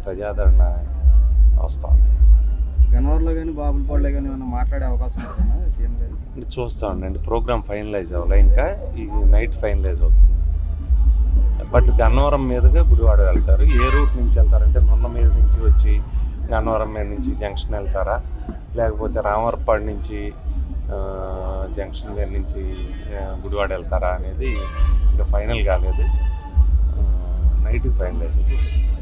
ప్రజాదరణ వస్తాం. గన్నవరంలో కానీ బాపులపాడులో కానీ ఏమైనా మాట్లాడే అవకాశం ఉంటుందా సీఎం గారు? అంటే చూస్తూ ఉండండి, ప్రోగ్రామ్ ఫైనలైజ్ అవ్వాలి, ఇంకా ఈ నైట్ ఫైనలైజ్ అవుతుంది. బట్ గన్నవరం మీదుగా గుడివాడ వెళ్తారు. ఏ రూట్ నుంచి వెళ్తారంటే మొన్న మీద నుంచి వచ్చి గన్నవరం మీద నుంచి జంక్షన్ వెళ్తారా, లేకపోతే రామవరపాడు నుంచి జంక్షన్ మీద నుంచి గుడివాడ వెళ్తారా అనేది ఇంకా ఫైనల్ కాలేదు. నైట్ ఫైనలైజ్ అవుతుంది.